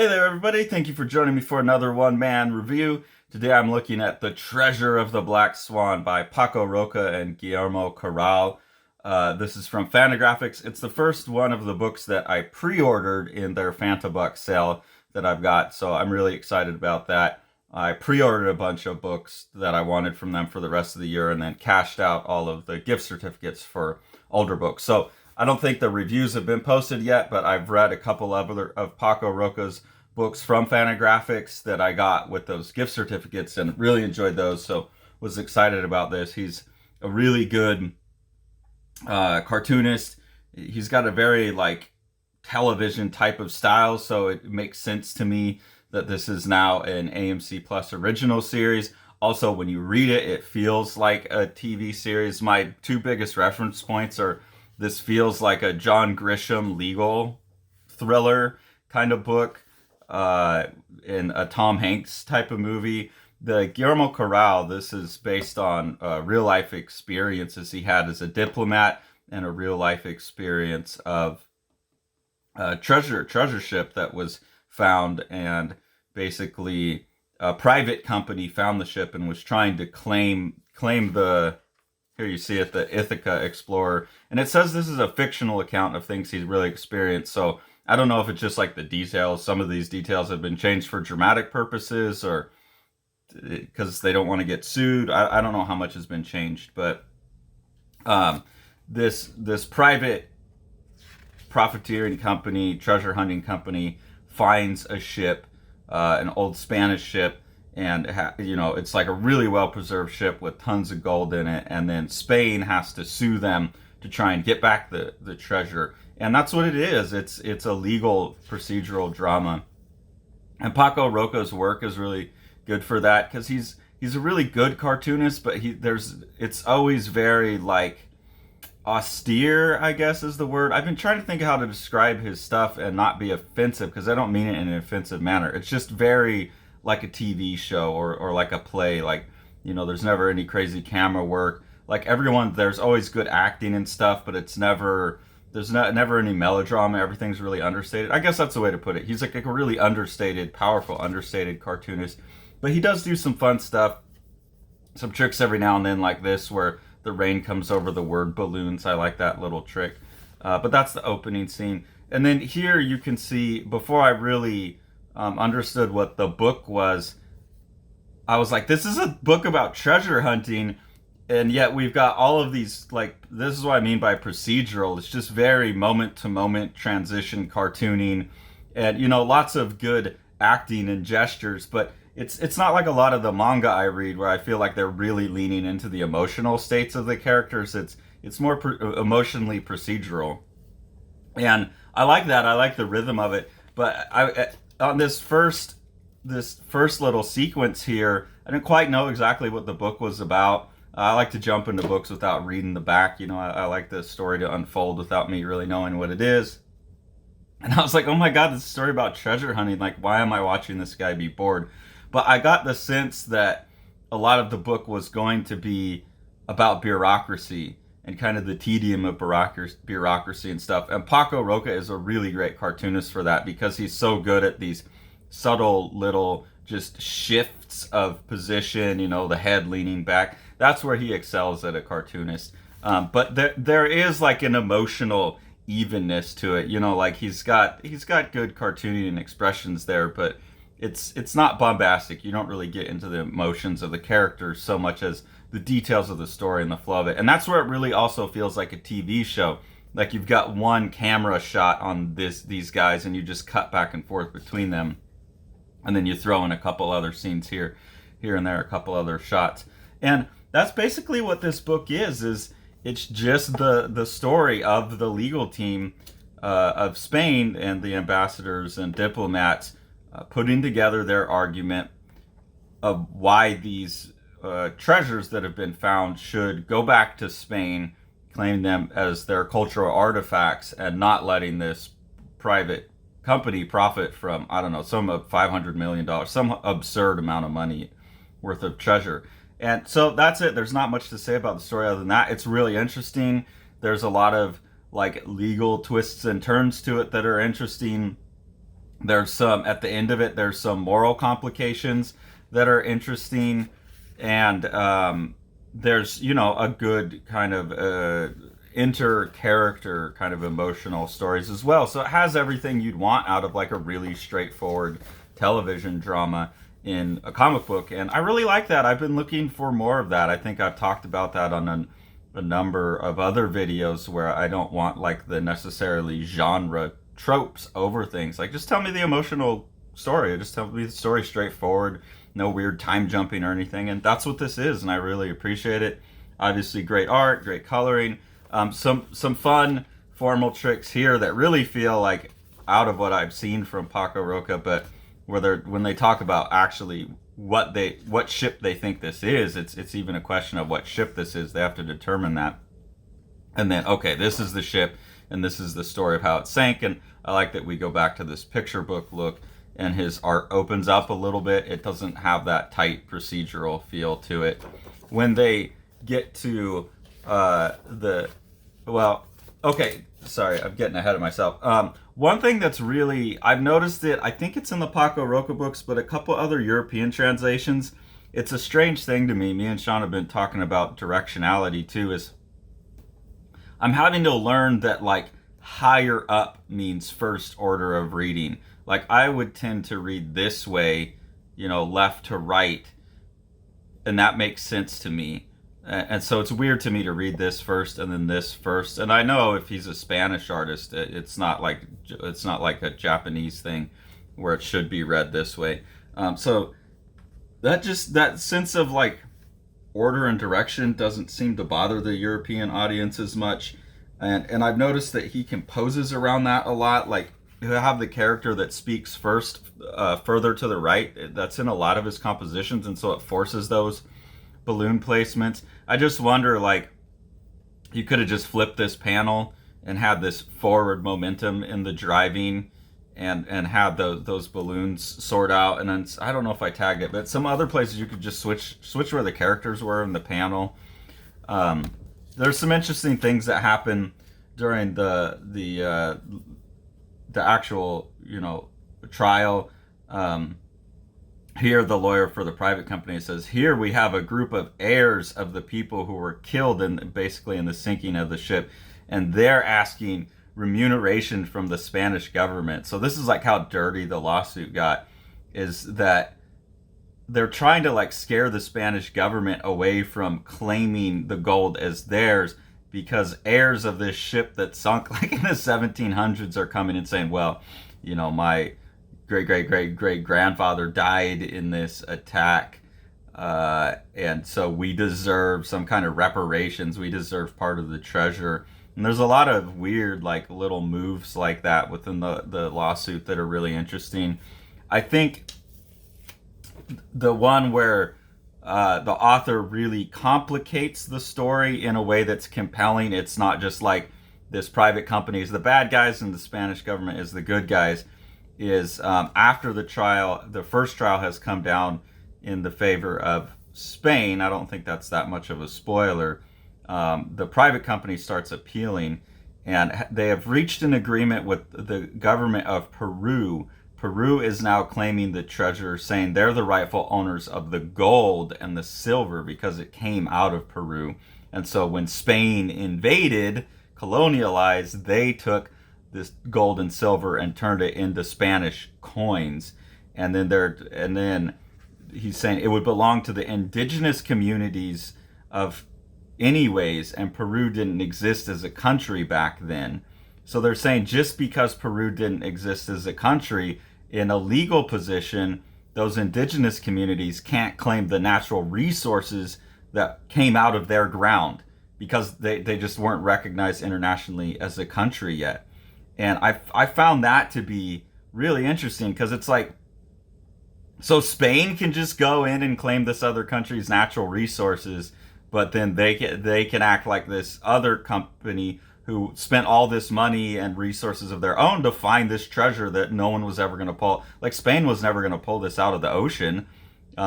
Hey there, everybody. Thank you for joining me for another one-man review. Today I'm looking at The Treasure of the Black Swan by Paco Roca and Guillermo Corral. This is from Fantagraphics. It's the first one of the books that I pre-ordered in their Fantabuck sale that I've got, so I'm really excited about that. I pre-ordered a bunch of books that I wanted from them for the rest of the year and then cashed out all of the gift certificates for older books. So I don't think the reviews have been posted yet, but I've read a couple of Paco Roca's books from Fantagraphics that I got with those gift certificates and really enjoyed those. So was excited about this. He's a really good cartoonist. He's got a very television type of style, so it makes sense to me that this is now an AMC Plus original series. Also, when you read it, it feels like a TV series. My two biggest reference points are this feels like a John Grisham legal thriller kind of book in a Tom Hanks type of movie. The Guillermo Corral, this is based on real life experiences he had as a diplomat and a real life experience of a treasure ship that was found, and basically a private company found the ship and was trying to claim the, here you see it, the Ithaca Explorer. And it says this is a fictional account of things he's really experienced, so I don't know if it's just like the details. Some of these details have been changed for dramatic purposes or because they don't want to get sued. I don't know how much has been changed, but this private profiteering company, treasure hunting company, finds a ship, an old Spanish ship, and it's like a really well preserved ship with tons of gold in it, and then Spain has to sue them to try and get back the treasure. And that's what it is. It's a legal procedural drama. And Paco Roca's work is really good for that because he's a really good cartoonist, but it's always very austere, I guess is the word. I've been trying to think of how to describe his stuff and not be offensive, because I don't mean it in an offensive manner. It's just very like a TV show or like a play. There's never any crazy camera work. There's always good acting and stuff, but there's never any melodrama. Everything's really understated. I guess that's the way to put it. He's like a really understated, powerful, understated cartoonist. But he does do some fun stuff, some tricks every now and then, like this, where the rain comes over the word balloons. I like that little trick. But that's the opening scene. And then here you can see, before I really understood what the book was, I was like, this is a book about treasure hunting. And yet we've got all of these, this is what I mean by procedural. It's just very moment-to-moment transition cartooning and, lots of good acting and gestures. But it's not like a lot of the manga I read where I feel like they're really leaning into the emotional states of the characters. It's more emotionally procedural. And I like that. I like the rhythm of it. But on this first little sequence here, I didn't quite know exactly what the book was about. I like to jump into books without reading the back. I like the story to unfold without me really knowing what it is. And I was like, oh my God, this is a story about treasure hunting. Why am I watching this guy be bored? But I got the sense that a lot of the book was going to be about bureaucracy and kind of the tedium of bureaucracy and stuff. And Paco Roca is a really great cartoonist for that because he's so good at these subtle little just shifts of position, the head leaning back. That's where he excels at a cartoonist. But there is an emotional evenness to it. He's got good cartooning and expressions there, but it's not bombastic. You don't really get into the emotions of the characters so much as the details of the story and the flow of it. And that's where it really also feels like a TV show. You've got one camera shot on these guys and you just cut back and forth between them. And then you throw in a couple other scenes here and there, a couple other shots. And that's basically what this book is it's just the story of the legal team of Spain and the ambassadors and diplomats putting together their argument of why these treasures that have been found should go back to Spain, claiming them as their cultural artifacts, and not letting this private company profit from, I don't know, some $500 million, some absurd amount of money worth of treasure. And so that's it. There's not much to say about the story other than that. It's really interesting. There's a lot of legal twists and turns to it that are interesting. There's some at the end of it. There's some moral complications that are interesting, and there's a good kind of inter-character kind of emotional stories as well. So it has everything you'd want out of like a really straightforward television drama in a comic book, and I really like that. I've been looking for more of that. I think I've talked about that on a number of other videos where I don't want like the necessarily genre tropes over things. Like, just tell me the emotional story. Just tell me the story straightforward. No weird time jumping or anything. And that's what this is, and I really appreciate it. Obviously, great art, great coloring. Some fun formal tricks here that really feel like out of what I've seen from Paco Roca, but when they talk about actually what ship they think this is, it's even a question of what ship this is. They have to determine that, and then okay, this is the ship, and this is the story of how it sank. And I like that we go back to this picture book look, and his art opens up a little bit. It doesn't have that tight procedural feel to it. When they get to the well, okay, sorry, I'm getting ahead of myself. One thing that's really, I've noticed it, I think it's in the Paco Roca books, but a couple other European translations, it's a strange thing to me. Me and Sean have been talking about directionality too, is I'm having to learn that like higher up means first order of reading. Like I would tend to read this way, left to right, and that makes sense to me. And so it's weird to me to read this first and then this first. And I know if he's a Spanish artist, it's not like a Japanese thing where it should be read this way. So that sense of like order and direction doesn't seem to bother the European audience as much. And I've noticed that he composes around that a lot. Like he'll have the character that speaks first, further to the right. That's in a lot of his compositions, and so it forces those balloon placements. I just wonder, like, you could have just flipped this panel and had this forward momentum in the driving, and had those balloons sort out. And then I don't know if I tagged it, but some other places you could just switch where the characters were in the panel. There's some interesting things that happen during the actual trial. Here, the lawyer for the private company says, here we have a group of heirs of the people who were killed basically in the sinking of the ship, and they're asking remuneration from the Spanish government. So this is like how dirty the lawsuit got, is that they're trying to like scare the Spanish government away from claiming the gold as theirs, because heirs of this ship that sunk like in the 1700s are coming and saying, well, my great grandfather died in this attack, and so we deserve some kind of reparations. We deserve part of the treasure. And there's a lot of weird like little moves like that within the lawsuit that are really interesting. I think the one where the author really complicates the story in a way that's compelling. It's not just like this private company is the bad guys and the Spanish government is the good guys. Is after the trial, the first trial has come down in the favor of Spain. I don't think that's that much of a spoiler. The private company starts appealing, and they have reached an agreement with the government of Peru. Peru is now claiming the treasure, saying they're the rightful owners of the gold and the silver because it came out of Peru. And so when Spain invaded, colonialized, they took this gold and silver and turned it into Spanish coins. And then he's saying it would belong to the indigenous communities of anyways, and Peru didn't exist as a country back then. So they're saying just because Peru didn't exist as a country, in a legal position, those indigenous communities can't claim the natural resources that came out of their ground because they just weren't recognized internationally as a country yet. And I found that to be really interesting, because it's like, so Spain can just go in and claim this other country's natural resources, but then they can act like this other company who spent all this money and resources of their own to find this treasure that no one was ever going to pull. Like Spain was never going to pull this out of the ocean.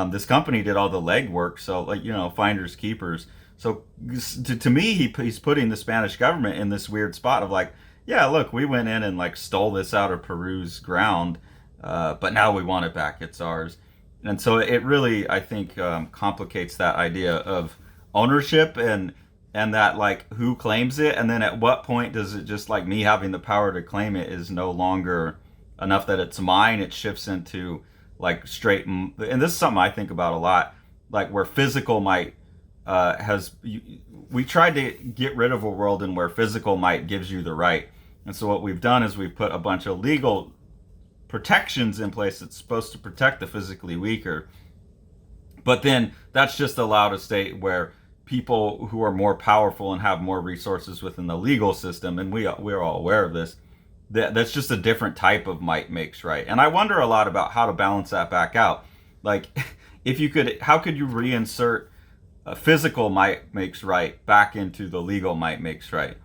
This company did all the legwork, so like finders keepers. So to me, he's putting the Spanish government in this weird spot of like, yeah, look, we went in and like stole this out of Peru's ground, but now we want it back. It's ours. And so it really, I think, complicates that idea of ownership and that like who claims it, and then at what point does it just like me having the power to claim it is no longer enough that it's mine. It shifts into like straight, and this is something I think about a lot, like where physical might we tried to get rid of a world in where physical might gives you the right. And so what we've done is we've put a bunch of legal protections in place that's supposed to protect the physically weaker. But then that's just allowed a state where people who are more powerful and have more resources within the legal system, and we're all aware of this, that's just a different type of might makes right. And I wonder a lot about how to balance that back out. Like, if you could, how could you reinsert a physical might makes right back into the legal might makes right?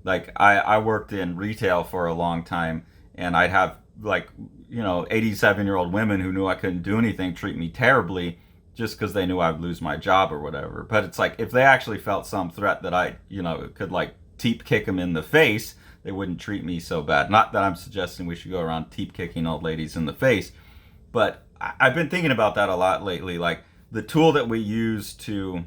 Like, I worked in retail for a long time, and I'd have like, 87-year-old women who knew I couldn't do anything treat me terribly just because they knew I'd lose my job or whatever. But it's like, if they actually felt some threat that I, could like teep kick them in the face, they wouldn't treat me so bad. Not that I'm suggesting we should go around teep kicking old ladies in the face, but I've been thinking about that a lot lately. Like, the tool that we use to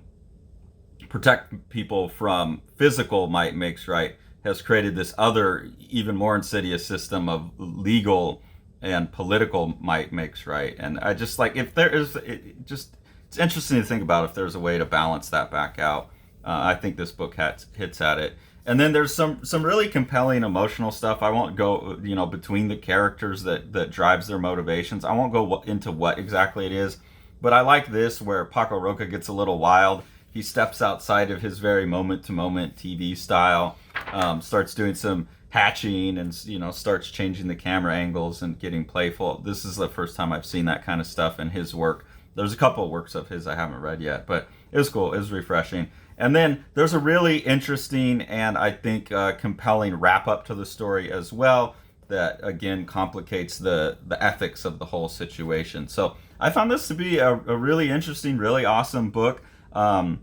protect people from physical might makes right has created this other, even more insidious system of legal and political might makes right. And I just like, if there is, it's interesting to think about if there's a way to balance that back out. I think this book hits at it. And then there's some really compelling emotional stuff. I won't go, between the characters that drives their motivations. I won't go into what exactly it is, but I like this where Paco Roca gets a little wild. He steps outside of his very moment-to-moment TV style, starts doing some hatching, and starts changing the camera angles and getting playful. This is the first time I've seen that kind of stuff in his work. There's a couple of works of his I haven't read yet, but it was cool. It was refreshing. And then there's a really interesting and I think compelling wrap up to the story as well that again complicates the ethics of the whole situation. So I found this to be a really interesting, really awesome book. I'm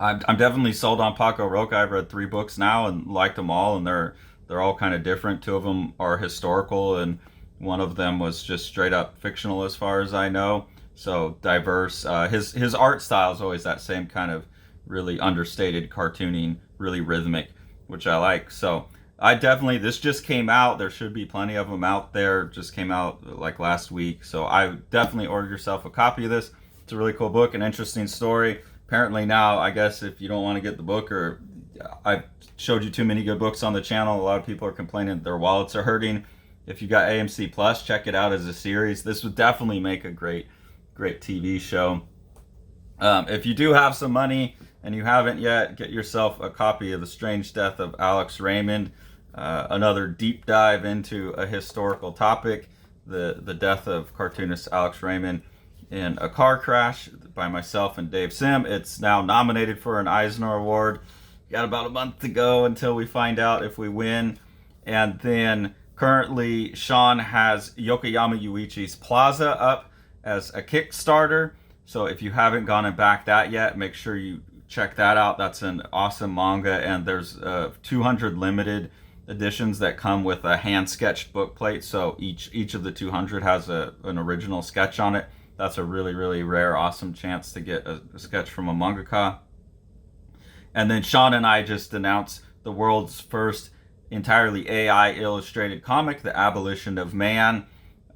definitely sold on Paco Roca. I've read 3 books now and liked them all, and they're all kind of different. 2 of them are historical, and one of them was just straight up fictional, as far as I know. So diverse. His art style is always that same kind of really understated cartooning, really rhythmic, which I like. So this just came out. There should be plenty of them out there. Just came out like last week. So I definitely order yourself a copy of this. It's a really cool book, an interesting story. Apparently now, I guess if you don't want to get the book, or I've showed you too many good books on the channel, a lot of people are complaining that their wallets are hurting. If you got AMC Plus, check it out as a series. This would definitely make a great TV show. If you do have some money and you haven't yet, get yourself a copy of The Strange Death of Alex Raymond, another deep dive into a historical topic, the death of cartoonist Alex Raymond in a car crash by myself and Dave Sim. It's now nominated for an Eisner Award. Got about a month to go until we find out if we win. And then currently Sean has Yokoyama Yuichi's Plaza up as a Kickstarter. So if you haven't gone and backed that yet, make sure you check that out. That's an awesome manga, and there's 200 limited editions that come with a hand-sketched book plate. So each of the 200 has an original sketch on it. That's a really, really rare, awesome chance to get a sketch from a mangaka. And then Sean and I just announced the world's first entirely AI illustrated comic, The Abolition of Man.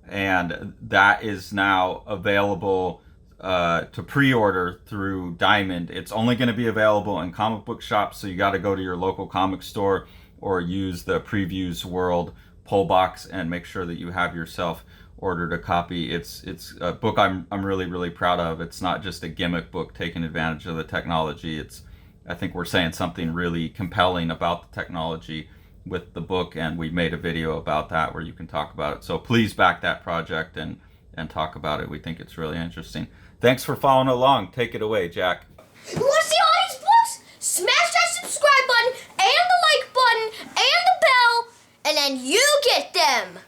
And that is now available to pre-order through Diamond. It's only going to be available in comic book shops, so you got to go to your local comic store or use the Previews World pull box and make sure that you have yourself ordered a copy. It's a book I'm really, really proud of. It's not just a gimmick book taking advantage of the technology. I think we're saying something really compelling about the technology with the book, and we made a video about that where you can talk about it. So please back that project and talk about it. We think it's really interesting. Thanks for following along. Take it away, Jack. You want to see all these books? Smash that subscribe button and the like button and the bell, and then you get them.